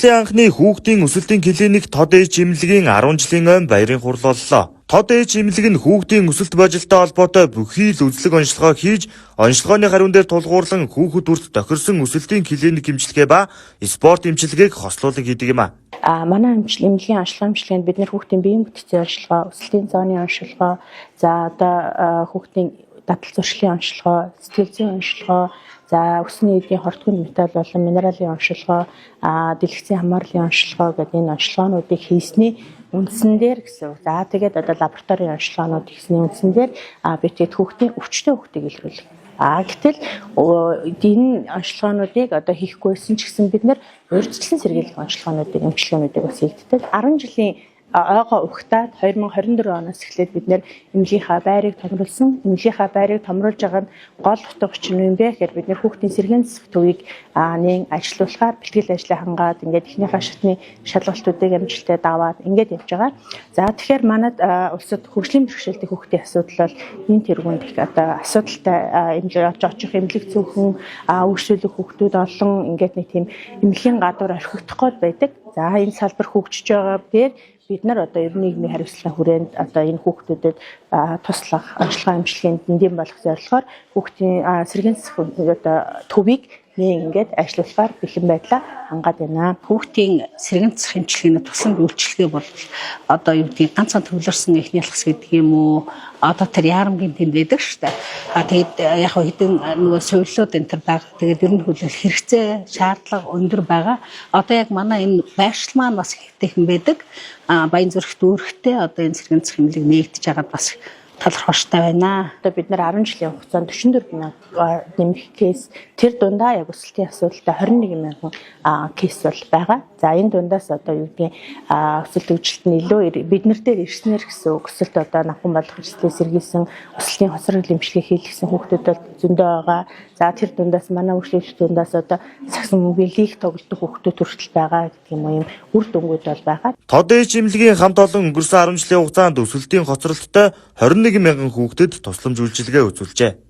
Анхны хүүхдийн өсөлтийн клиник тод ээж эмнэлгийн 10 жилийн ойн баярын хурал боллоо. Тод ээж эмнэлэг нь хүүхдийн өсөлт божилтой холбоотой бүхий л үзлэг онцлогоо хийж, онцлогооны хариун дээр тулгуурлан хүүхэд бүрт тохирсон өсөлтийн клиник эмчилгээ ба спорт эмчилгээг хослуулан хийдэг юм а. Манай эмнэлгийн онцлогоо эмчилгээнд бид нэр хүүхдийн биеийн бүтцийн онцлогоо, өсөлтийн зооны онцлогоо, за одоо хүүхдийн дадал зуршлын онцлогоо, сэтгэл зүйн онцлогоо, за өсний эдийн хортгонд металл болон минералын онцлогоо, дэлгэцийн хамаарлын онцлогоо гэдэг энэ онцлогоонуудыг хийсний үндсэн дээр гэсэн. За тэгээд одоо лабораторийн онцлогоонууд хийсний үндсэн дээр бид хүүхдийн өвчтөе хүүхдийг илрүүлэх. Гэтэл энэ онцлогоонуудыг одоо хийхгүйсэн ч гэсэн бид нэр урьдчилан сэргийлэх онцлогоонуудыг эмчилгээнүүдийг бас хийгддэг. 10 жилийн ойгоо ухтаад 2024 оноос эхлээд бид нэр эмнэлгийнхаа байрыг томруулсан. Эмнэлгийнхаа байрыг томруулж байгаа нь гол утга учир нь юм бэ гэхээр бид нэр хүүхдийн сэргээн засах төвийг нэг ажилуулахаар бэлтгэл ажлаа хангаад ингээд эхнийхээ шатны шалгалтуудыг амжилттай даваад ингээд явж байгаа. За тэгэхээр манайд улсад хөгжлийн бэрхшээлтэй хүүхдийн асуудал бол энэ тэргуунд их одоо асуудалтай эмнэлэг очих эмнэлэг зөвхөн үйлчлүүлэх хүүхдүүд олон ингээд нэг тийм эмнэлгийн гадуур орхигдох гээд байдаг. За энэ салбар хөгжиж байгаа дээр бид нар одоо ер нь нийгмийн хариуцлагын хүрээнд одоо энэ хүүхдүүдэд туслах, онцлогоо эмчилгээнд дэндем болох зорилгоор хүүхдийн сэргээн засах одоо төвийг ингээд ажиллуулахаар бэлэн байдлаа хангаад байна. Хүүхдийн сэргээн засах эмчилгээний тусламж үйлчилгээ бол одоо юу гэдгийг ганцхан төвлөрсөн эхний ялгас гэдэг юм уу? Одоо тэр яарамгийн тэнд байдаг шүү дээ. Тэгээд яг хэдэн нөгөө суйлууд энэ төр байгаа. Тэгээд ер нь хөлөл хэрэгцээ, шаардлага өндөр байгаа. Одоо яг манай энэ байршил маань бас хэвтэйхэн байдаг. Баян зүрхт үүрэгтэй одоо энэ сэргээн засах эмнэлэг нэгдэж байгаад бас талархалтай байна. Одоо бид нар 10 жилийн хугацаанд 44 мянган нэмэх кейс, тэр дундаа яг өсөлтийн асуудалтай 21 мянган кейс бол байгаа. За энэ дундаас одоо юу гэдгийг өсөлт хөгжилт нь илүү бид нар дээр ирснээр гэсэн үг. Өсөлт одоо навхан болох хэрэгслээ сэргийлсэн, өсөлтийн хоцрол эмчилгээ хийлгэсэн хүүхдүүд бол зөндөө байгаа. За тэр дундаас манай үйлчлэгч дундаас одоо сагсан мобилийг тоглодог хүүхдүүд хүртэл байгаа гэдэг юм уу, юм үр дүнгууд бол байгаа. Тод ээж эмнэлгийн хамт олон өнгөрсөн 10 жилийн хугацаанд өсөлтийн хоцролттой 21 мянган хүүхдэд тусламж үйлчилгээ үзүүлжээ.